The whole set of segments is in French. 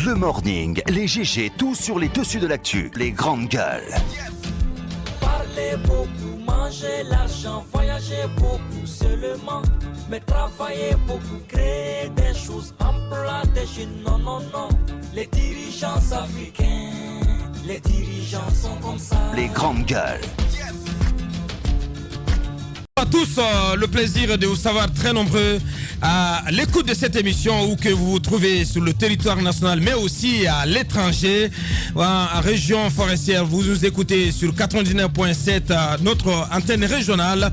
Le morning, les GG, tout sur les dessus de l'actu, les grandes gueules. Parler beaucoup, manger l'argent, voyager beaucoup seulement, mais travailler beaucoup, créer des choses, emploi des jeunes, non, non, non. Les dirigeants africains, les dirigeants sont comme ça. Les grandes gueules. À tous, le plaisir de vous savoir très nombreux à l'écoute de cette émission où que vous vous trouvez sur le territoire national mais aussi à l'étranger, en région forestière. Vous nous écoutez sur 99.7, notre antenne régionale.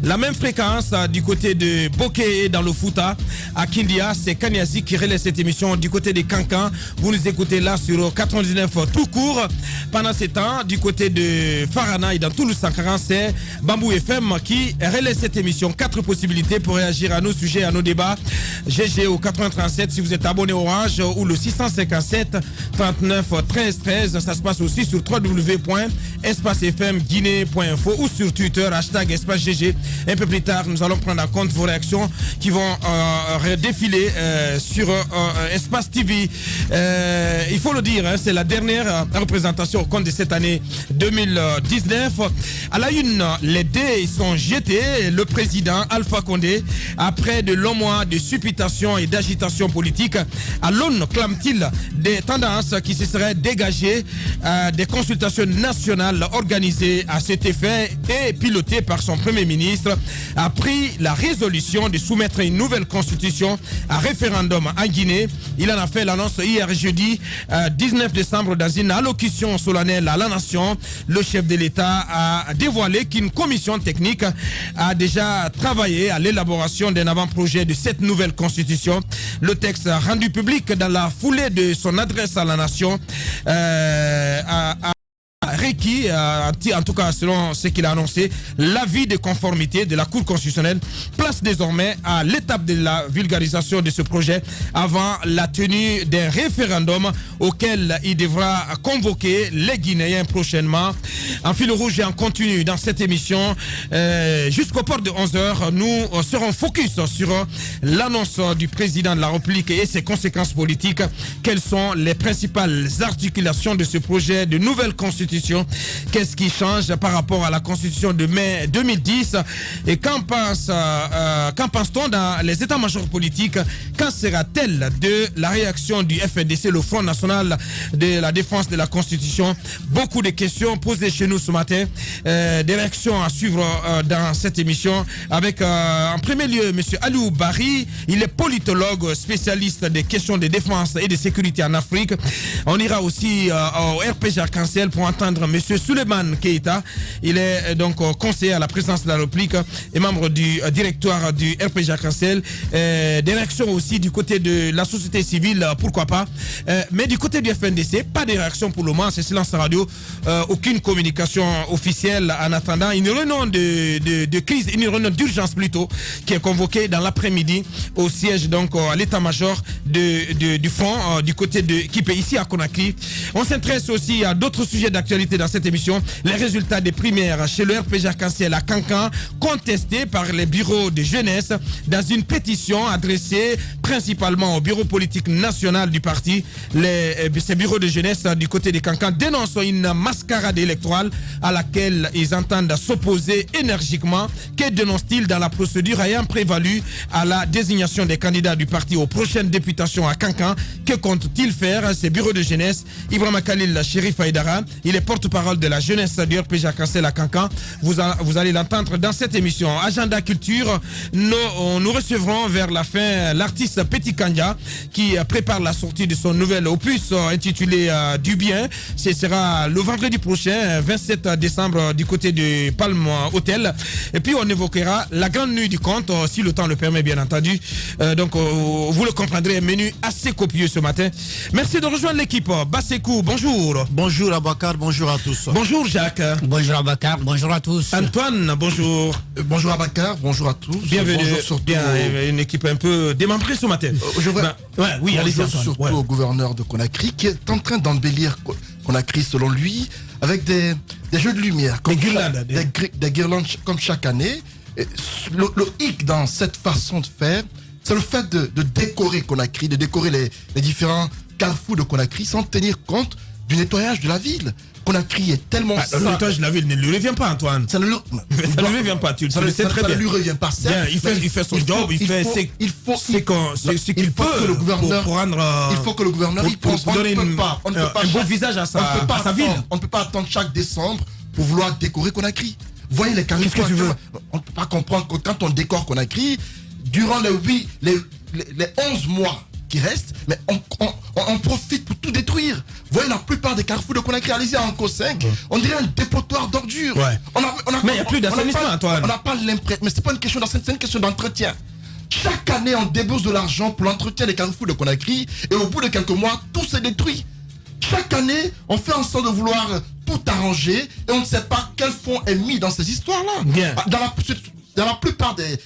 La même fréquence du côté de Bokeh et dans le Fouta. À Kindia, c'est Kanyasi qui relaie cette émission. Du côté de Kankan, vous nous écoutez là sur 99 tout court. Pendant ce temps, du côté de Farana et dans tout le Sankara, c'est Bambou FM qui relaie cette émission. 4 possibilités pour réagir à nos sujets, à nos débats. GG au 837 si vous êtes abonné Orange ou le 657 39 13 13. Ça se passe aussi sur www.espacefmguinée.info ou sur Twitter #espacegg. Un peu plus tard, nous allons prendre en compte vos réactions qui vont défiler sur Espace TV. Il faut le dire, c'est la dernière représentation au compte de cette année 2019. À la une, les dés sont jetés. Le président Alpha Condé, après de longs mois de supputation et d'agitation politique, à l'aune, clame-t-il, des tendances qui se seraient dégagées des consultations nationales organisées à cet effet et pilotées par son premier ministre, a pris la résolution de soumettre une nouvelle constitution à référendum en Guinée. Il en a fait l'annonce hier jeudi 19 décembre dans une allocution solennelle à la nation. Le chef de l'État a dévoilé qu'une commission technique a déjà travaillé à l'élaboration d'un avant-projet de cette nouvelle constitution. Le texte rendu public dans la foulée de son adresse à la nation a requis, en tout cas selon ce qu'il a annoncé, l'avis de conformité de la Cour constitutionnelle place désormais à l'étape de la vulgarisation de ce projet avant la tenue d'un référendum auquel il devra convoquer les Guinéens prochainement. En fil rouge et en continu dans cette émission, jusqu'au port de 11h, nous serons focus sur l'annonce du président de la République et ses conséquences politiques. Quelles sont les principales articulations de ce projet de nouvelle constitution? Qu'est-ce qui change par rapport à la constitution de mai 2010? Et qu'en pense-t-on dans les états-majors politiques? Qu'en sera-t-elle de la réaction du FNDC, le Front National de la Défense de la Constitution? Beaucoup de questions posées chez nous ce matin. Des réactions à suivre dans cette émission avec en premier lieu M. Aliou Bari. Il est politologue spécialiste des questions de défense et de sécurité en Afrique. On ira aussi au RPG Arc-en-Ciel pour entendre M. Souleymane Keita. Il est donc conseiller à la présidence de la République et membre du directoire du RPG Arc-en-Ciel. Des réactions aussi du côté de la société civile, pourquoi pas. Mais du côté du FNDC, pas de réaction pour le moment, c'est silence radio. Aucune communication officielle en attendant une réunion de crise, une réunion d'urgence plutôt, qui est convoquée dans l'après-midi au siège donc à l'état-major du front du côté de Kipé ici à Conakry. On s'intéresse aussi à d'autres sujets d'actualité dans cette émission. Les résultats des primaires chez le RPG Arc-en-Ciel à Kankan, contestés par les bureaux de jeunesse dans une pétition adressée principalement au bureau politique national du parti. Ces bureaux de jeunesse du côté de Kankan dénoncent une mascarade électorale à laquelle ils entendent s'opposer énergiquement. Que dénoncent-ils dans la procédure ayant prévalu à la désignation des candidats du parti aux prochaines députations à Kankan? Que comptent-ils faire ces bureaux de jeunesse? Ibrahima Khalil Chérif Aïdara, il est porte-parole de la jeunesse du RPG Arc-en-Ciel à Kankan. Vous allez l'entendre dans cette émission. Agenda culture, nous recevrons vers la fin l'artiste Petit Kanja qui prépare la sortie de son nouvel opus intitulé Du Bien. Ce sera le vendredi prochain, 27 décembre, du côté du Palm Hotel. Et puis on évoquera la grande nuit du conte, si le temps le permet bien entendu. Donc vous le comprendrez, un menu assez copieux ce matin. Merci de rejoindre l'équipe. Bassekou, bonjour. Bonjour Abakar, bonjour à tous. Bonjour Jacques. Bonjour Abakar, bonjour à tous. Antoine, bonjour. Bonjour Abakar, bonjour à tous. Bienvenue. Bonjour surtout bien, une équipe un peu démembrée ce matin. Oui, allez-y Antoine. Surtout au gouverneur de Conakry qui est en train d'embellir Conakry selon lui avec des jeux de lumière, comme des guirlandes comme chaque année. Et le hic dans cette façon de faire, c'est le fait de décorer Conakry, de décorer les différents carrefours de Conakry sans tenir compte du nettoyage de la ville. Conakry est tellement le nettoyage de la ville ne lui revient pas, Antoine. Ça ne lui revient pas, tu le sais très bien. Ça ne lui revient pas, certes. Il fait son job, il fait ce qu'il peut pour rendre... Il faut que le gouverneur pour donner un beau visage à sa ville. On ne peut pas attendre chaque décembre pour vouloir décorer Conakry. Voyez les carrefours. Qu'est-ce que tu veux? On ne peut pas comprendre que quand on décore Conakry, durant les 11 mois qui restent, mais on profite pour tout détruire. Vous voyez la plupart des carrefours de Conakry, allez-y à Anko 5, on dirait un dépotoir d'ordures. Ouais. Mais il n'y a plus d'assainissement, Antoine. On n'a pas l'impression, mais c'est pas une question d'assainissement, c'est une question d'entretien. Chaque année, on débourse de l'argent pour l'entretien des carrefours de Conakry et au bout de quelques mois, tout se détruit. Chaque année, on fait en sorte de vouloir tout arranger et on ne sait pas quel fonds est mis dans ces histoires-là. Bien. Dans la plupart des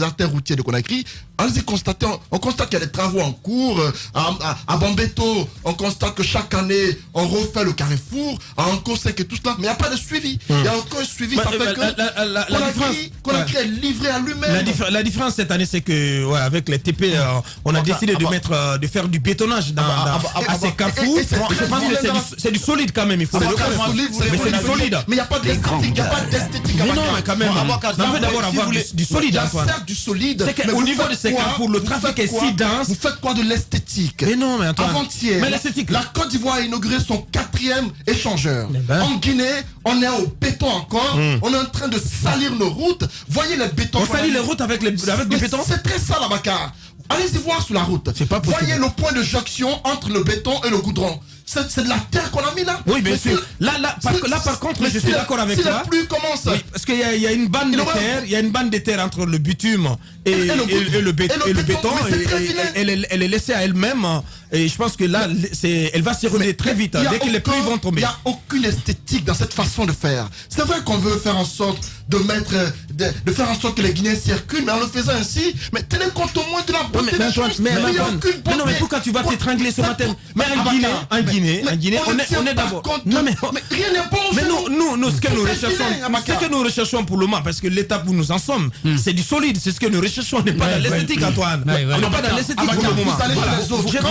artères routières de Conakry, allez-y constater, on constate qu'il y a des travaux en cours. À Bambeto, on constate que chaque année, on refait le carrefour. À Anko 5 et tout cela, mais il n'y a pas de suivi. Il y a aucun suivi, ça fait que Conakry est livré à lui-même. La différence cette année, c'est que avec les TP, on a décidé de faire du bétonnage à ces carrefours. Je pense que c'est du solide quand même, il faut le reconnaître. Mais c'est du solide. Mais il n'y a pas d'esthétique. Mais non, mais quand même, on veut d'abord avoir du solide, Antoine. Certes, du solide. Au niveau de ces carrefours, le trafic est si dense. Vous faites quoi de l'esthétique? Mais non, mais Antoine. Avant-hier, mais l'esthétique. La Côte d'Ivoire a inauguré son 4e échangeur. En Guinée, on est au béton encore. On est en train de salir nos routes. Voyez les bétons. On salit les routes avec du béton. C'est très sale, Abakar. Allez-y voir sur la route. C'est pas possible. Voyez le point de jonction entre le béton et le goudron. C'est de la terre qu'on a mis là. Oui, bien sûr. Là, par contre, je suis d'accord avec toi. Plus commence. Oui, parce qu'il y a une bande de terre, il y a une bande de terre entre le bitume et le béton. Elle est laissée à elle-même. Et je pense que là, elle va s'érouler très vite. Dès que les pluies vont tomber. Il n'y a aucune esthétique dans cette façon de faire. C'est vrai qu'on veut faire en sorte de faire en sorte que les Guinéens circulent, mais en le faisant ainsi, mais tenez compte au moins de la beauté des choses. Mais non, mais pourquoi tu vas t'étrangler ce matin? Mais en Guinée, on est d'abord. Non, mais rien n'est bon. Mais nous, ce que nous recherchons pour le moment, parce que l'étape où nous en sommes, c'est du solide, c'est ce que nous recherchons. On n'est pas dans l'esthétique, Antoine. On n'est pas dans l'esthétique pour le moment.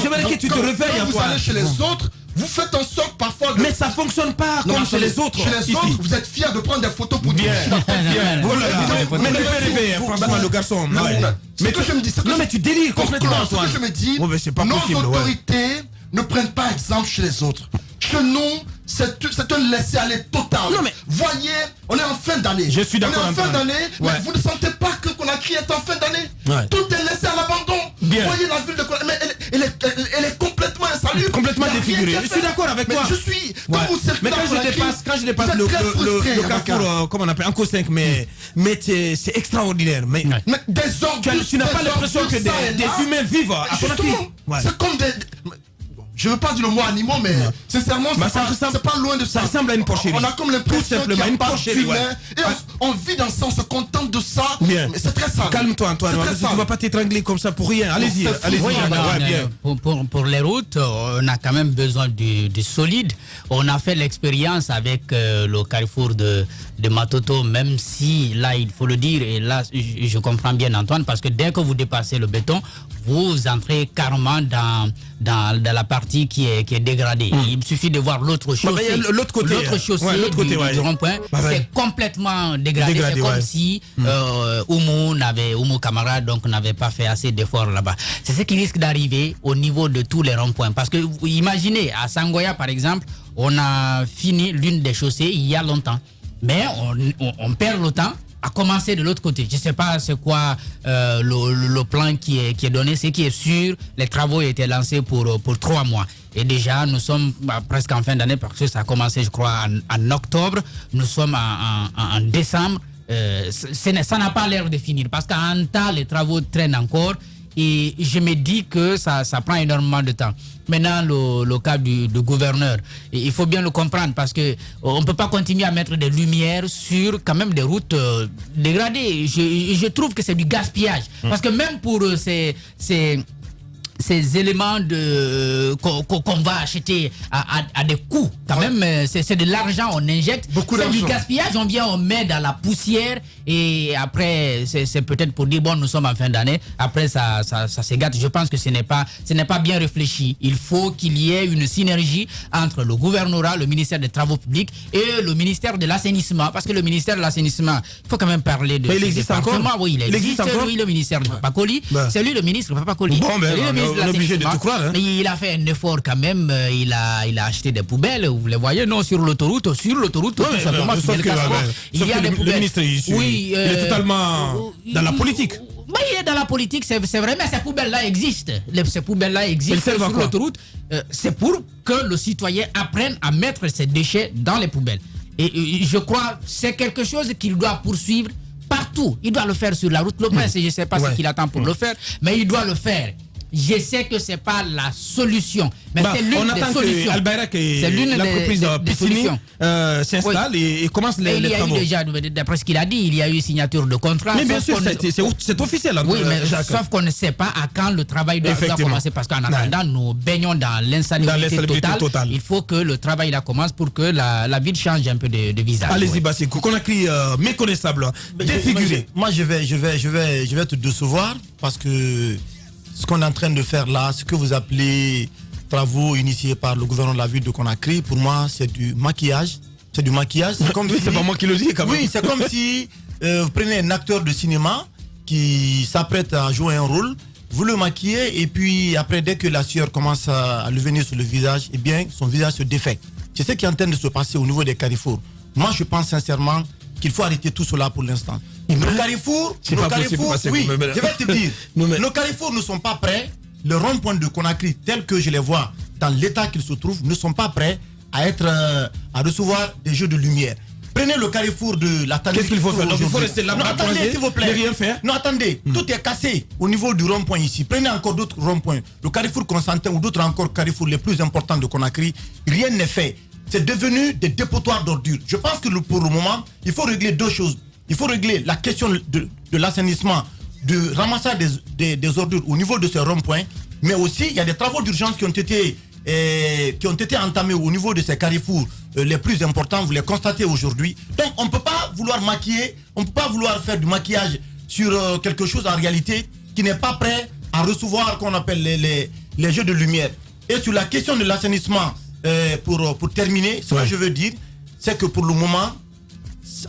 J'aimerais que tu te réveilles, Antoine. Vous allez chez les autres, vous faites en sorte parfois de... Mais ça fonctionne pas comme chez les autres. Chez les autres, vous êtes fiers de prendre des photos pour dire... Mais tu peux réveiller, franchement, le garçon. Mais que je me dis... Non, mais tu délires complètement, Antoine. Ce que je me dis, nos autorités ne prennent pas exemple chez les autres. Chez nous, c'est un laisser-aller total. Non, mais... Voyez, on est en fin d'année. Je suis d'accord. On est en fin d'année, mais vous ne sentez pas que Conakry est en fin d'année. Tout est laissé à l'abandon. Voyez la ville de Conakry, mais elle est complètement insalubre. Complètement défigurée. Je suis d'accord avec toi. Je suis... Mais quand je dépasse le carrefour, comment on appelle, Anko 5, mais c'est extraordinaire. Mais des ordures... Tu n'as pas l'impression que des humains vivent à Conakry. C'est comme des... Je veux pas dire le mot animaux, mais sincèrement, c'est pas loin de ça. Ça ressemble à une porcherie. On a comme l'impression qu'il n'y a pas d'humain. Et on vit dans ça, on se contente de ça. Bien. Mais c'est très sale. Calme-toi, Antoine. Tu ne vas pas t'étrangler comme ça pour rien. Allez-y. Pour les routes, on a quand même besoin de solide. On a fait l'expérience avec le carrefour de Matoto, même si, là, il faut le dire, et là, je comprends bien Antoine, parce que dès que vous dépassez le béton, vous entrez carrément dans la partie qui est dégradée. Il suffit de voir l'autre chaussée. L'autre côté du rond-point, c'est complètement dégradé. C'est comme si Oumou Camara n'avait pas fait assez d'efforts là-bas. C'est ce qui risque d'arriver au niveau de tous les ronds-points. Parce que vous imaginez, à Sangoya par exemple, on a fini l'une des chaussées il y a longtemps. Mais on perd le temps à commencer de l'autre côté. Je ne sais pas c'est quoi le plan qui est donné. Ce qui est sûr, les travaux étaient lancés pour 3 mois. Et déjà, nous sommes presque en fin d'année parce que ça a commencé, je crois, en octobre. Nous sommes en décembre. Ça n'a pas l'air de finir parce qu'en temps, les travaux traînent encore. Et je me dis que ça prend énormément de temps. Maintenant, le cas du gouverneur, il faut bien le comprendre parce qu'on ne peut pas continuer à mettre des lumières sur quand même des routes dégradées. Je trouve que c'est du gaspillage. Parce que même pour ces ces éléments qu'on va acheter à des coûts, quand même, c'est de l'argent, on injecte. C'est du gaspillage, on vient, on met dans la poussière et après, c'est peut-être pour dire, bon, nous sommes en fin d'année, après ça se gâte. Je pense que ce n'est pas bien réfléchi. Il faut qu'il y ait une synergie entre le gouvernorat, le ministère des Travaux publics et le ministère de l'Assainissement. Parce que le ministère de l'Assainissement, il faut quand même parler de... Mais il existe encore. Oui, il existe encore. Lui, le ministère de Papakoli. C'est lui le ministre de Papakoli. Bon, mais on est obligé de tout croire. Hein. Mais il a fait un effort quand même. Il a acheté des poubelles. Vous les voyez, non, sur l'autoroute, tout simplement. Il y a des poubelles. Le ministre, il est totalement dans la politique. Oui, il est dans la politique, c'est vrai, mais ces poubelles-là existent. Ces poubelles-là existent sur l'autoroute. C'est pour que le citoyen apprenne à mettre ses déchets dans les poubelles. Et je crois que c'est quelque chose qu'il doit poursuivre partout. Il doit le faire sur la route. Le prince, je ne sais pas ce qu'il attend pour le faire, mais il doit le faire. Je sais que ce n'est pas la solution, mais c'est l'une des solutions. Albayrak et l'entreprise Piscini s'installe et commence les travaux. Il y a eu déjà, d'après ce qu'il a dit, il y a eu signature de contrat. Mais bien sûr, c'est officiel. Oui, mais sauf qu'on ne sait pas à quand le travail doit commencer. Parce qu'en attendant, nous baignons dans l'insalubrité totale. Il faut que le travail là commence pour que la ville change un peu de visage. Allez-y, Bassikou, qu'on a crié méconnaissable, défiguré. Moi, je vais te décevoir parce que ce qu'on est en train de faire là, ce que vous appelez travaux initiés par le gouvernement de la ville de Conakry, pour moi, c'est du maquillage. C'est du maquillage. C'est comme c'est pas moi qui le dis quand même. Oui, c'est comme si vous prenez un acteur de cinéma qui s'apprête à jouer un rôle, vous le maquillez et puis après, dès que la sueur commence à lui venir sur le visage, eh bien, son visage se défait. C'est ce qui est en train de se passer au niveau des carrefours. Moi, je pense sincèrement qu'il faut arrêter tout cela pour l'instant. Nos carrefours, oui, je vais te dire, nos carrefours ne sont pas prêts. Le rond-point de Conakry, tel que je les vois, dans l'état qu'ils se trouvent, ne sont pas prêts à recevoir des jeux de lumière. Prenez le carrefour de la Tanière. Qu'est-ce qu'il faut faire? Donc il faut rester là. Non, attendez, s'il vous plaît. Rien faire. Non, attendez. Tout est cassé au niveau du rond-point ici. Prenez encore d'autres ronds-points. Le carrefour Constantin ou d'autres encore carrefours les plus importants de Conakry. Rien n'est fait. C'est devenu des dépotoirs d'ordures. Je pense que pour le moment, il faut régler deux choses. Il faut régler la question de l'assainissement, du ramassage des ordures au niveau de ces ronds-points. Mais aussi, il y a des travaux d'urgence qui ont été entamés au niveau de ces carrefours les plus importants. Vous les constatez aujourd'hui. Donc, on ne peut pas vouloir maquiller, on ne peut pas vouloir faire du maquillage sur quelque chose en réalité qui n'est pas prêt à recevoir qu'on appelle les jeux de lumière. Et sur la question de l'assainissement, pour terminer, ce que je veux dire, c'est que pour le moment,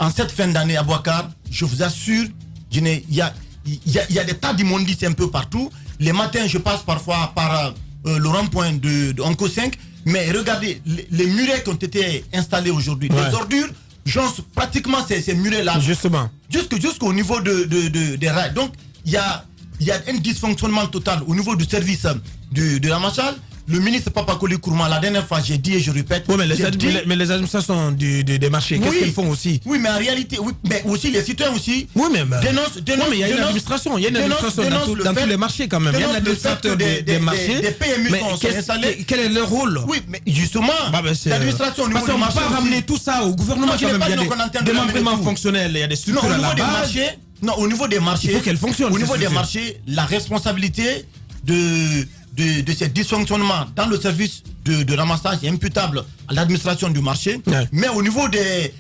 en cette fin d'année à Bouakar, je vous assure, il y a des tas d'immondices un peu partout. Les matins, je passe parfois par le rond-point de Onco 5, mais regardez, les murets qui ont été installés aujourd'hui, les ordures, j'en pratiquement ces murets-là. Justement. Jusqu'au niveau des rails. Donc, il y a un dysfonctionnement total au niveau du service de la Machal. Le ministre Papakoli Kourma, la dernière fois, j'ai dit et je répète. Oui, mais les administrations des marchés, qu'est-ce qu'ils font aussi? Oui, mais en réalité, oui, mais aussi les citoyens aussi. Oui, mais dénoncent. Oui, mais il y a une administration. Il y a une administration dans tous les marchés quand même. Il y a un administrateur des marchés. Des PMU sont installés. Quel est leur rôle? Oui, mais justement, l'administration au niveau du marché. On ne peut pas ramener tout ça au gouvernement quand même. Il y a des démembrements fonctionnels, il y a des structures à la base. Non, au niveau des marchés. Il faut qu'elles fonctionnent. Au niveau des marchés, la responsabilité de ces dysfonctionnements dans le service de ramassage est imputable à l'administration du marché, mais au niveau des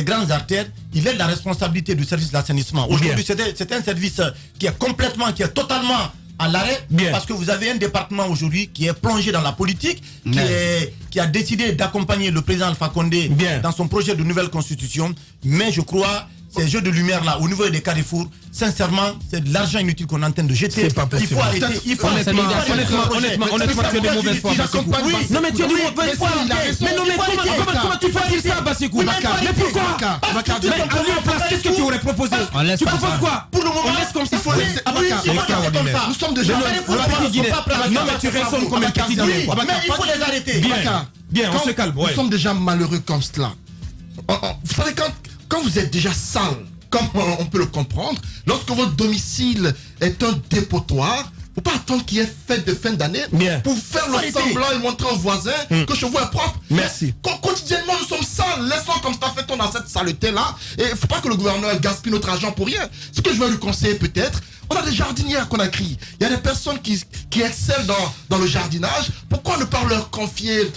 grandes artères, il est de la responsabilité du service de l'assainissement. Aujourd'hui, c'est un service qui est totalement à l'arrêt, parce que vous avez un département aujourd'hui qui est plongé dans la politique, qui a décidé d'accompagner le président Alpha Condé dans son projet de nouvelle constitution, mais je crois ces jeux de lumière là au niveau des carrefours, sincèrement, c'est de l'argent inutile qu'on est en train de jeter. C'est pas possible. Il faut arrêter. Honnêtement, tu es de mauvaise foi. Non, mais tu es de mauvaise foi. Mais non, mais comment tu peux dire ça, Bassikou? Mais pourquoi? Mais à leur place, qu'est-ce que tu aurais proposé? Tu proposes quoi? Pour le moment, on laisse comme ça. Nous sommes déjà. Non, mais tu raisonnes comme un petit Guinéen. Mais il faut les arrêter. Bien, on se calme. Nous sommes déjà malheureux comme cela. Vous savez, quand vous êtes déjà sale, comme on peut le comprendre, lorsque votre domicile est un dépotoir, il ne faut pas attendre qu'il y ait fête de fin d'année pour faire le semblant et montrer aux voisins que chez vous est propre. Merci. Quotidiennement, nous sommes sales. Laissons comme ça, fait-on dans cette saleté-là. Et il ne faut pas que le gouvernement gaspille notre argent pour rien. Ce que je vais lui conseiller peut-être, On a des jardiniers à Conakry. Il y a des personnes qui excellent dans le jardinage. Pourquoi ne pas leur confier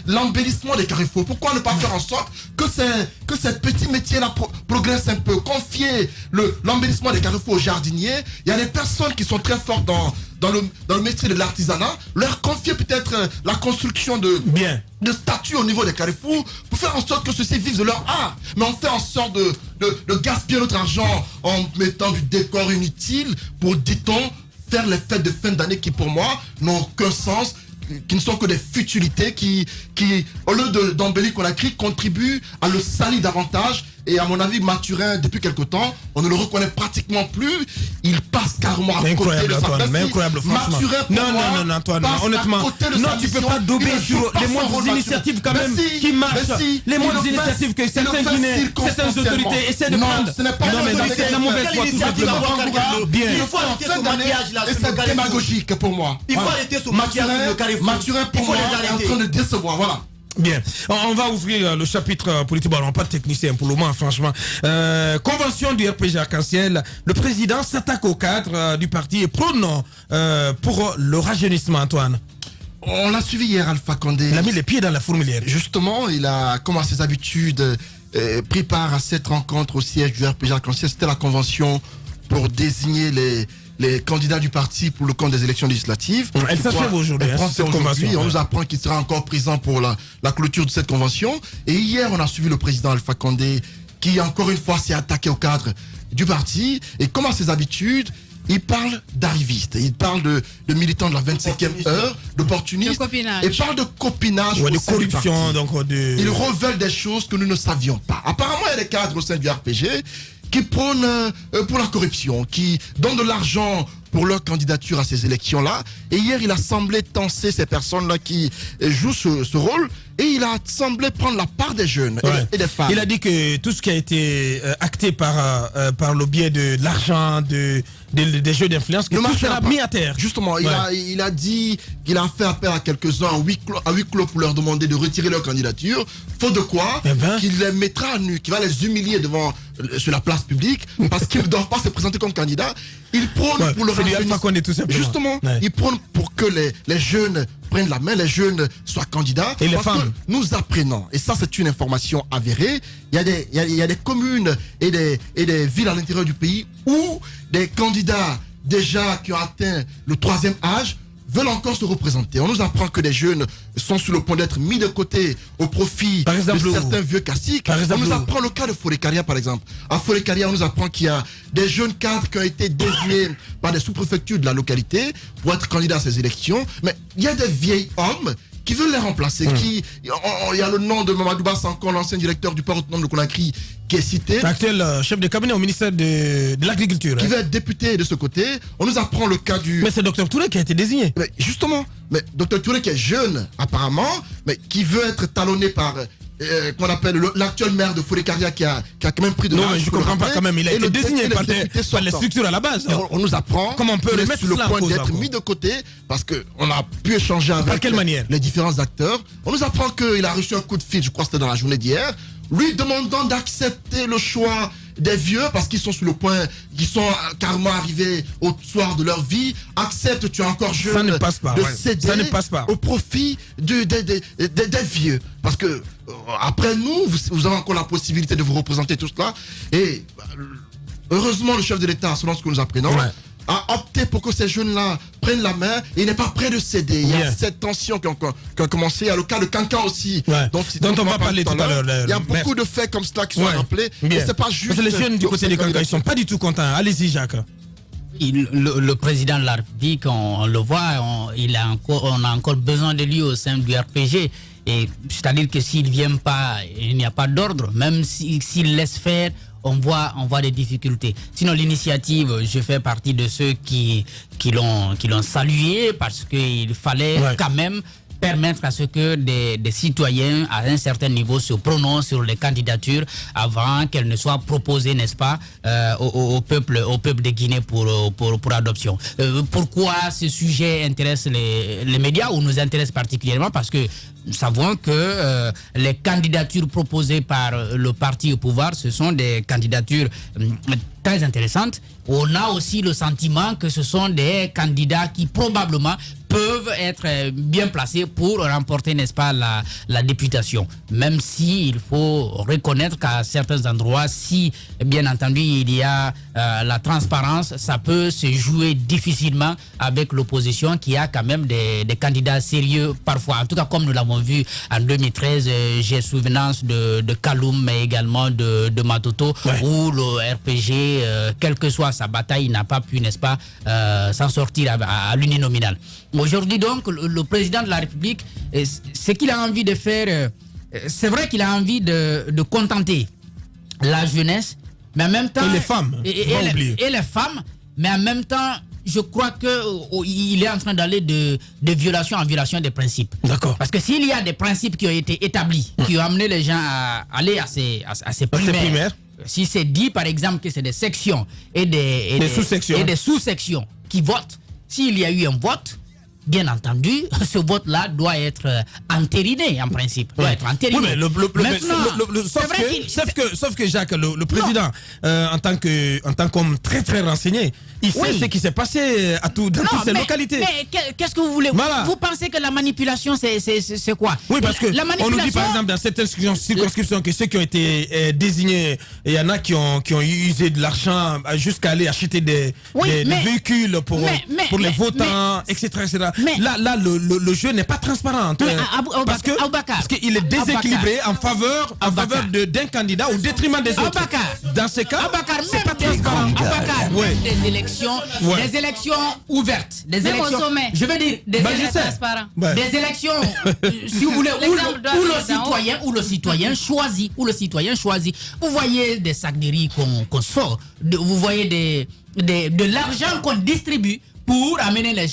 l'embellissement des carrefours? Pourquoi ne pas faire en sorte que ces petits métiers-là progressent un peu? Confier l'embellissement des carrefours aux jardiniers. Il y a des personnes qui sont très fortes dans le métier de l'artisanat. Leur confier peut-être la construction de statues au niveau des carrefours pour faire en sorte que ceux-ci vivent de leur art. Mais on fait en sorte de gaspiller notre argent en mettant du décor inutile pour, dit-on, faire les fêtes de fin d'année qui, pour moi, n'ont aucun sens, qui ne sont que des futilités qui au lieu d'embellir Conakry, contribuent à le salir davantage. Et à mon avis, Mathurin, depuis quelque temps, on ne le reconnaît pratiquement plus. Il passe carrément à côté de sa place. Mais incroyable, franchement. Mathurin, non, Antoine, honnêtement. Non, tu peux pas dober sur les moindres initiatives quand même qui marchent. Les moindres initiatives que certains Guinéens, certaines autorités essaient de prendre. Ce n'est pas c'est la mauvaise foi, tout simplement. Bien. Il faut arrêter ce maquillage-là. Et c'est démagogique pour moi. Il faut arrêter ce maquillage sur le Carrefour. Mathurin, pour moi, est en train de décevoir. Voilà. Bien, on va ouvrir le chapitre politique. Bon, on n'a pas de technicien pour le moment, franchement. Convention du RPG Arc-en-Ciel. Le président s'attaque au cadre du parti et prône pour le rajeunissement, Antoine. On l'a suivi hier, Alpha Condé. Il a mis les pieds dans la fourmilière. Justement, il a, comme à ses habitudes, pris part à cette rencontre au siège du RPG Arc-en-Ciel. C'était la convention pour désigner les candidats du parti pour le compte des élections législatives. Elle s'achève aujourd'hui, cette convention. On nous apprend qu'il sera encore présent pour la clôture de cette convention. Et hier, on a suivi le président Alpha Condé qui, encore une fois, s'est attaqué au cadre du parti. Et comme à ses habitudes, il parle d'arrivistes. Il parle de militants de la 25e heure, d'opportunistes. Et parle de copinage. Ouais, de corruption. Donc il révèle des choses que nous ne savions pas. Apparemment, il y a des cadres au sein du RPG qui prônent pour la corruption, qui donnent de l'argent pour leur candidature à ces élections-là. Et hier, il a semblé tenser ces personnes-là qui jouent ce rôle. Et il a semblé prendre la part des jeunes et des femmes. Il a dit que tout ce qui a été acté par le biais de l'argent, des jeux d'influence, que tout sera mis à terre. Justement, il a dit qu'il a fait appel à quelques-uns à huis clos pour leur demander de retirer leur candidature. Faute de quoi, qu'il les mettra à nu, qu'il va les humilier sur la place publique parce qu'ils ne doivent pas se présenter comme candidats. Il prône pour le rajeunissement. Justement, il prône pour que les jeunes prennent la main, les jeunes soient candidats. Et les femmes. Nous apprenons, et ça c'est une information avérée, il y a des communes et des villes à l'intérieur du pays où des candidats déjà qui ont atteint le 3e âge veulent encore se représenter. On nous apprend que des jeunes sont sur le point d'être mis de côté au profit de certains vieux classiques. On nous apprend le cas de Forécaria, par exemple. À Forécaria, on nous apprend qu'il y a des jeunes cadres qui ont été désignés par des sous-préfectures de la localité pour être candidats à ces élections. Mais il y a des vieils hommes qui veulent les remplacer. Il y a le nom de Mamadou Bassanko, l'ancien directeur du port autonome de Conakry, qui est cité. Actuel chef de cabinet au ministère de l'Agriculture. Qui va être député de ce côté. On nous apprend le cas du... Mais c'est Dr Touré qui a été désigné. Mais justement, Dr Touré qui est jeune apparemment, mais qui veut être talonné par... qu'on appelle l'actuel maire de Forécaria qui a quand même pris de l'âge. Non, mais je comprends pas quand même. Il a été désigné par les structures à la base. On nous apprend comment on peut le mettre sur le point d'être mis de côté parce qu'on a pu échanger avec les différents acteurs. On nous apprend qu'il a reçu un coup de fil, je crois que c'était dans la journée d'hier, lui demandant d'accepter le choix des vieux parce qu'ils sont sur le point, qu'ils sont carrément arrivés au soir de leur vie. Accepte, tu es encore jeune, ça ne passe pas, de céder ça ne passe pas. au profit des vieux. Parce que après nous, vous avez encore la possibilité de vous représenter tout cela. Et heureusement, le chef de l'État, selon ce que nous apprenons, a opté pour que ces jeunes-là prennent la main et il n'est pas prêt de céder. Il y a cette tension qui a commencé. Il y a le cas de Cancan aussi, dont on va parler tout à l'heure. Il y a beaucoup de faits comme cela qui sont rappelés. Et c'est pas juste. Parce que les jeunes du côté des Cancan, ils ne sont pas du tout contents. Allez-y, Jacques. Le président de la République, on le voit, on a encore besoin de lui au sein du RPG. Et c'est-à-dire que s'il ne vient pas, il n'y a pas d'ordre. Même s'il laisse faire, on voit des difficultés. Sinon, l'initiative, je fais partie de ceux qui l'ont salué parce qu'il fallait quand même permettre à ce que des citoyens à un certain niveau se prononcent sur les candidatures avant qu'elles ne soient proposées, n'est-ce pas, au peuple de Guinée pour adoption. Pourquoi ce sujet intéresse les médias ou nous intéresse particulièrement? Parce que nous savons que les candidatures proposées par le parti au pouvoir, ce sont des candidatures très intéressante. On a aussi le sentiment que ce sont des candidats qui probablement peuvent être bien placés pour remporter, n'est-ce pas, la députation. Même si il faut reconnaître qu'à certains endroits, si bien entendu il y a la transparence, ça peut se jouer difficilement avec l'opposition qui a quand même des candidats sérieux parfois. En tout cas, comme nous l'avons vu en 2013, j'ai souvenance de Kaloum, mais également de Matoto, où le RPG, quelle que soit sa bataille, n'a pas pu, n'est-ce pas, s'en sortir à l'uninominal. Aujourd'hui donc, le président de la République, ce qu'il a envie de faire, c'est vrai qu'il a envie de contenter la jeunesse, mais en même temps... Et les femmes, et les femmes, mais en même temps, je crois qu'il est en train d'aller de violation en violation des principes. D'accord. Parce que s'il y a des principes qui ont été établis, qui ont amené les gens à aller à ces primaires, si c'est dit par exemple que c'est des sections et des sous-sections qui votent, s'il y a eu un vote, bien entendu, ce vote-là doit être entériné en principe. Doit être entériné. Oui, mais sauf que Jacques, le président, en tant qu'homme très très renseigné, il sait ce qui s'est passé dans toutes ces localités. Mais qu'est-ce que vous voulez? Voilà. Vous pensez que la manipulation, c'est quoi? Oui, parce que on nous dit par exemple dans certaines circonscriptions que ceux qui ont été désignés, il y en a qui ont usé de l'argent jusqu'à aller acheter des véhicules pour les votants, etc. Mais là, le jeu n'est pas transparent. Parce qu'il est déséquilibré en faveur d'un candidat au détriment des autres. Dans ce cas, c'est pas transparent. Des élections ouvertes. Des élections, je veux dire, des élections transparentes. Des élections, si vous voulez, où le citoyen choisit. Vous voyez des sacs de riz qu'on sort. Vous voyez de l'argent qu'on distribue pour amener les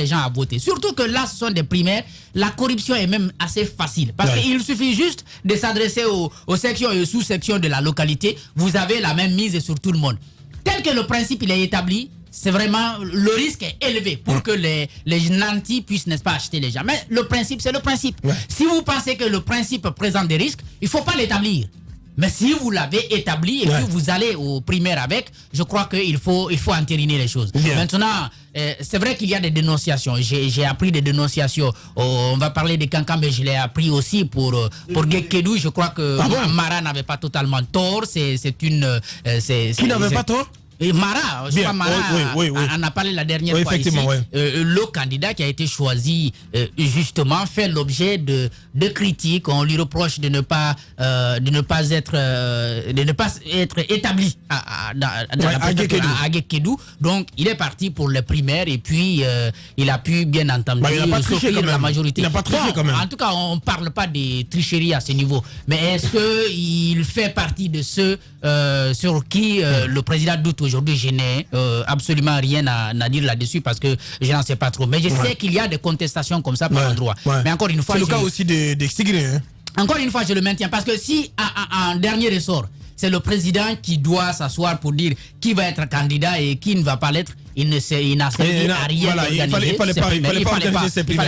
gens à voter. Surtout que là, ce sont des primaires. La corruption est même assez facile. Parce qu'il suffit juste de s'adresser aux sections et aux sous-sections de la localité. Vous avez la même mise sur tout le monde. Tel que le principe il est établi, c'est vraiment, le risque est élevé pour que les nantis puissent, n'est-ce pas, acheter les gens. Mais le principe, c'est le principe. Si vous pensez que le principe présente des risques, il ne faut pas l'établir. Mais si vous l'avez établi et que vous allez aux primaires avec, je crois qu'il faut entériner les choses. Maintenant, c'est vrai qu'il y a des dénonciations. J'ai appris des dénonciations. On va parler de Kankan, mais je l'ai appris aussi pour Gekedou. Je crois que Mara n'avait pas totalement tort. Qui n'avait pas tort? Et Mara, je crois Mara en a parlé la dernière fois ici. Le candidat qui a été choisi justement fait l'objet de critiques. On lui reproche de ne pas être établi à Gekedou. Donc il est parti pour les primaires et puis il a pu bien entendu s'offrir la majorité. Il n'a pas triché quand même. En tout cas, on ne parle pas de tricherie à ce niveau. Mais est-ce qu'il fait partie de ceux sur qui le président doute aujourd'hui? Je n'ai absolument rien à dire là-dessus parce que je n'en sais pas trop. Mais je sais qu'il y a des contestations comme ça par endroit. Mais encore une fois, c'est le cas aussi de Sigré. Encore une fois, je le maintiens parce que si en dernier ressort, c'est le président qui doit s'asseoir pour dire qui va être candidat et qui ne va pas l'être. Il n'a servi à rien d'organiser. Il fallait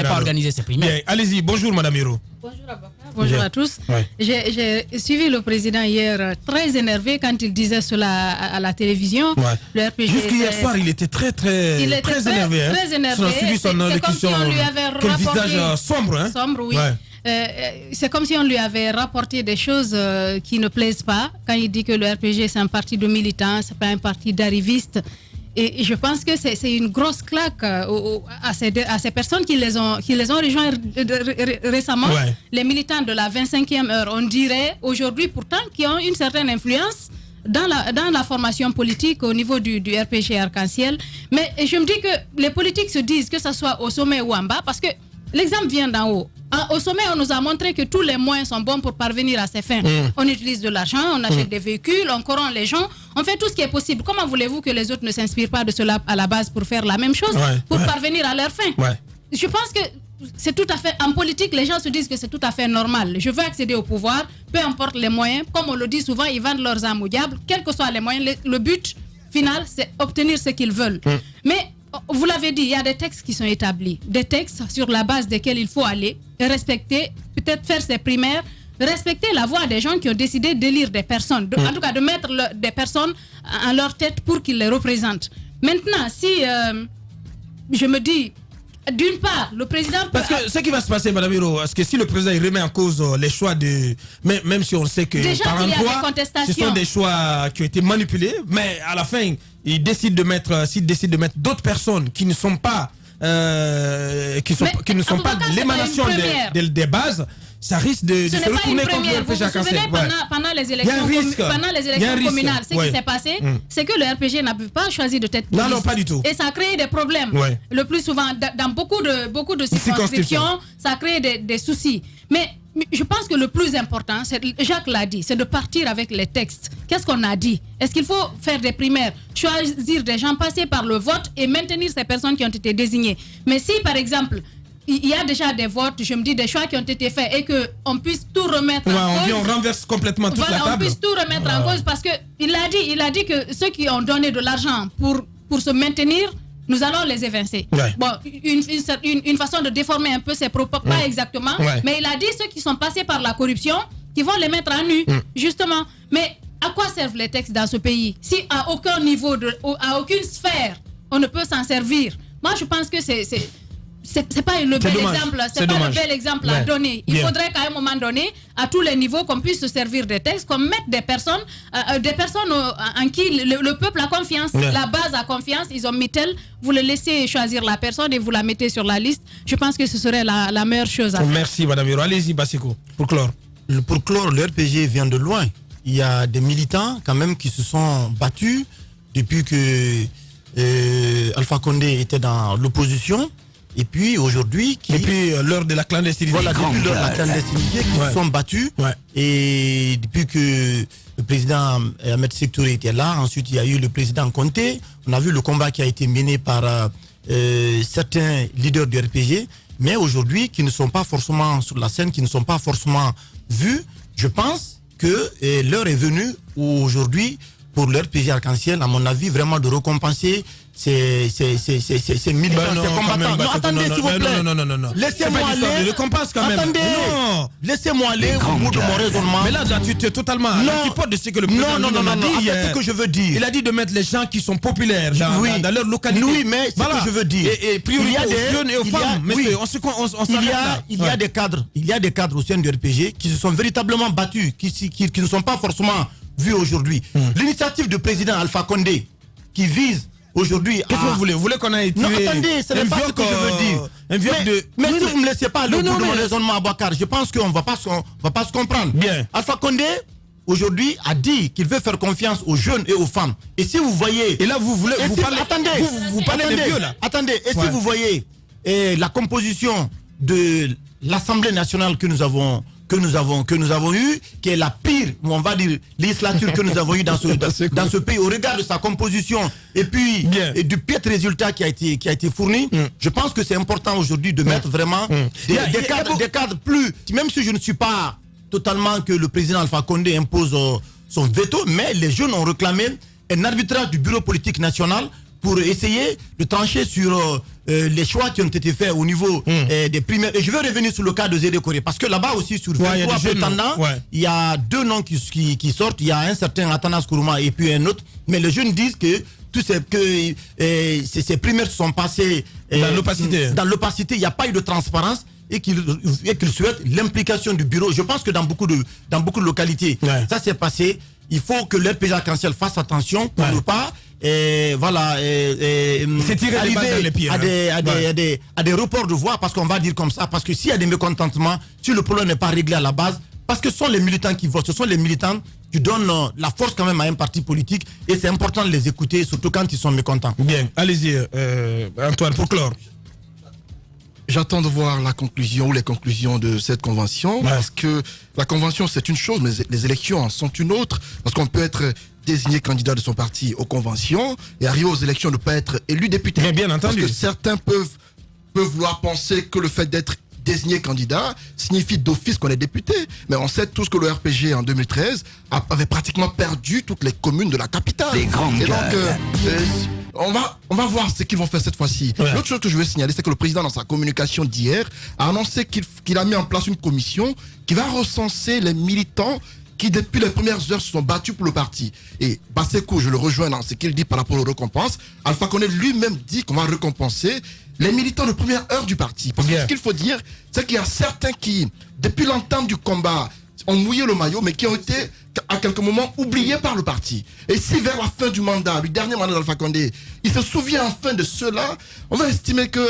pas organiser ses primaires. Allez-y, bonjour Madame Hiro. Bonjour Abaka, bonjour à tous. J'ai suivi le président hier très énervé quand il disait cela à la télévision. Le RPG jusqu'hier soir, il était très énervé. Très énervé. On a suivi son élocution. Quel visage sombre. Sombre, oui. C'est comme si on lui avait rapporté des choses qui ne plaisent pas. Quand il dit que le RPG c'est un parti de militants, c'est pas un parti d'arrivistes. Et je pense que c'est une grosse claque à ces personnes qui les ont rejoints récemment. Les militants de la 25e heure, on dirait aujourd'hui pourtant qui ont une certaine influence dans la formation politique au niveau du RPG Arc-en-Ciel. Mais je me dis que les politiques se disent que ce soit au sommet ou en bas parce que l'exemple vient d'en haut. Au sommet, on nous a montré que tous les moyens sont bons pour parvenir à ces fins. On utilise de l'argent, on achète des véhicules, on corrompt les gens, on fait tout ce qui est possible. Comment voulez-vous que les autres ne s'inspirent pas de cela à la base pour faire la même chose, pour parvenir à leur fin? Je pense que c'est tout à fait... En politique, les gens se disent que c'est tout à fait normal. Je veux accéder au pouvoir, peu importe les moyens. Comme on le dit souvent, ils vendent leurs âmes au diable. Quels que soient les moyens, le but final, c'est obtenir ce qu'ils veulent. Mais... vous l'avez dit, il y a des textes qui sont établis, des textes sur la base desquels il faut aller et respecter, peut-être faire ses primaires, respecter la voix des gens qui ont décidé d'élire des personnes, en tout cas de mettre des personnes en leur tête pour qu'ils les représentent. Maintenant, si je me dis, d'une part, le président... Parce que ce qui va se passer, Madame Hiro, est-ce que si le président il remet en cause les choix de... Même si on sait que déjà par emploi, ce sont des choix qui ont été manipulés, mais à la fin, il décide de mettre, s'il décide de mettre d'autres personnes qui ne sont pas... qui ne sont pas l'émanation des bases, ça risque de se retourner contre le RPG Arc-en-Ciel. Pendant les élections communales, ce qui s'est passé, c'est que le RPG n'a pas choisi de tête de liste. Non, pas du tout. Et ça a créé des problèmes. Le plus souvent, dans beaucoup de circonscriptions, ça a créé des soucis. Mais je pense que le plus important, Jacques l'a dit, c'est de partir avec les textes. Qu'est-ce qu'on a dit? Est-ce qu'il faut faire des primaires, choisir des gens, passer par le vote et maintenir ces personnes qui ont été désignées? Mais si, par exemple, il y a déjà des votes, je me dis des choix qui ont été faits et qu'on puisse tout remettre en cause. On renverse complètement toute la table. On puisse tout remettre en cause parce qu'il a dit que ceux qui ont donné de l'argent pour se maintenir, nous allons les évincer. Bon, une façon de déformer un peu ses propos, pas exactement, mais il a dit ceux qui sont passés par la corruption, qui vont les mettre à nu, justement. Mais à quoi servent les textes dans ce pays si à aucun niveau, à aucune sphère, on ne peut s'en servir? Moi, je pense que c'est pas le bel exemple, c'est pas le bel exemple à donner. Il faudrait qu'à un moment donné, à tous les niveaux, qu'on puisse se servir des textes, qu'on mette des personnes en qui le peuple a confiance, la base a confiance. Ils ont mis tel, vous le laissez choisir la personne et vous la mettez sur la liste. Je pense que ce serait la meilleure chose à faire. Merci Madame Hiro. Allez-y Bassiko, pour clore. Pour clore, le RPG vient de loin. Il y a des militants quand même qui se sont battus depuis que Alpha Condé était dans l'opposition. Et puis aujourd'hui... Depuis l'heure de la clandestinité. Voilà, depuis l'heure de la clandestinité, qui se sont battus. Et depuis que le président Ahmed Sektouré était là, ensuite il y a eu le président Conté. On a vu le combat qui a été mené par certains leaders du RPG, mais aujourd'hui qui ne sont pas forcément sur la scène, qui ne sont pas forcément vus. Je pense que l'heure est venue où aujourd'hui, pour le RPG Arc-en-Ciel, à mon avis, vraiment de récompenser ces militants, ces combattants. Non, attendez, s'il vous plaît. Non. Laissez-moi aller. Je récompense quand même. Attendez. Non. Laissez-moi aller au bout de mon raisonnement. Mais là, tu es totalement à l'antipode de ce que le président a dit. C'est ce que je veux dire. Il a dit de mettre les gens qui sont populaires dans leur localité. Oui, mais c'est ce que je veux dire. Et priorité aux jeunes et aux femmes. Il y a des cadres au sein du RPG qui se sont véritablement battus, qui ne sont pas forcément vus aujourd'hui. L'initiative du président Alpha Condé qui vise aujourd'hui à... Qu'est-ce que vous voulez? Vous voulez qu'on aille tuer... Non, attendez, ce n'est pas ce que je veux dire. Mais si vous ne me laissez pas aller au bout de mon raisonnement à Bakar, je pense qu'on ne va pas se comprendre. Bien. Alpha Condé, aujourd'hui, a dit qu'il veut faire confiance aux jeunes et aux femmes. Et si vous voyez... Et là, vous parlez des vieux, là. Attendez, et si vous voyez la composition de l'Assemblée nationale que nous avons eu, qui est la pire, on va dire, législature que nous avons eu dans ce pays, au regard de sa composition et puis du piètre résultat qui a été fourni, je pense que c'est important aujourd'hui de mettre vraiment des cadres plus, même si je ne suis pas totalement que le président Alpha Condé impose son veto, mais les jeunes ont réclamé un arbitrage du bureau politique national pour essayer de trancher sur les choix qui ont été faits au niveau des primaires. Et je vais revenir sur le cas de Zédé Koré, parce que là-bas aussi, sur 23 prétendants, il y a deux noms qui sortent. Il y a un certain Atanas Kourouma et puis un autre. Mais les jeunes disent que ces primaires se sont passées dans l'opacité. Il n'y a pas eu de transparence et qu'ils souhaitent l'implication du bureau. Je pense que dans beaucoup de localités, ça s'est passé. Il faut que l'RPG Arc-en-Ciel fasse attention pour ne pas arriver à des reports de voix, parce qu'on va dire comme ça, parce que s'il y a des mécontentements, si le problème n'est pas réglé à la base, parce que ce sont les militants qui votent, ce sont les militants qui donnent la force quand même à un parti politique, et c'est important de les écouter, surtout quand ils sont mécontents. Bien, allez-y Antoine, pour clore. J'attends de voir la conclusion ou les conclusions de cette convention, parce que la convention c'est une chose, mais les élections en sont une autre, parce qu'on peut être désigné candidat de son parti aux conventions et arriver aux élections ne pas être élu député. Mais bien entendu. Parce que certains peuvent vouloir penser que le fait d'être désigné candidat signifie d'office qu'on est député. Mais on sait tous que le RPG en 2013 avait pratiquement perdu toutes les communes de la capitale. Les grandes et donc on va voir ce qu'ils vont faire cette fois-ci. L'autre chose que je veux signaler, c'est que le président dans sa communication d'hier a annoncé qu'il a mis en place une commission qui va recenser les militants qui depuis les premières heures se sont battus pour le parti. Et Basseko, je le rejoins dans ce qu'il dit par rapport aux récompenses. Alpha Condé lui-même dit qu'on va récompenser les militants de première heure du parti. Parce que ce qu'il faut dire, c'est qu'il y a certains qui, depuis l'entame du combat, ont mouillé le maillot, mais qui ont été à quelques moments oubliés par le parti. Et si vers la fin du mandat, du dernier mandat d'Alpha Condé, il se souvient enfin de cela, on va estimer que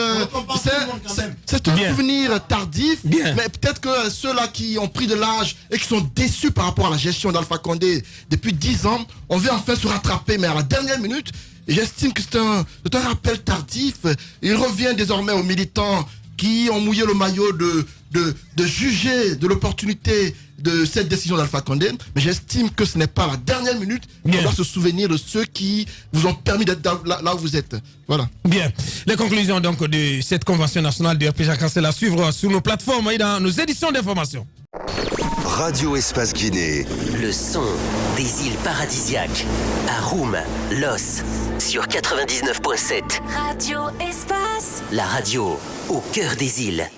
c'est un souvenir tardif, mais peut-être que ceux-là qui ont pris de l'âge et qui sont déçus par rapport à la gestion d'Alpha Condé depuis 10 ans, on veut enfin se rattraper, mais à la dernière minute, j'estime que c'est un rappel tardif. Il revient désormais aux militants qui ont mouillé le maillot de juger de l'opportunité de cette décision d'Alpha Condé, mais j'estime que ce n'est pas à la dernière minute qu'on doit se souvenir de ceux qui vous ont permis d'être là où vous êtes. Voilà. Bien. Les conclusions donc de cette convention nationale du RPG Cancel à suivre sur nos plateformes et dans nos éditions d'information. Radio Espace Guinée. Le son des îles paradisiaques à Roum, Los, sur 99.7. Radio Espace. La radio au cœur des îles.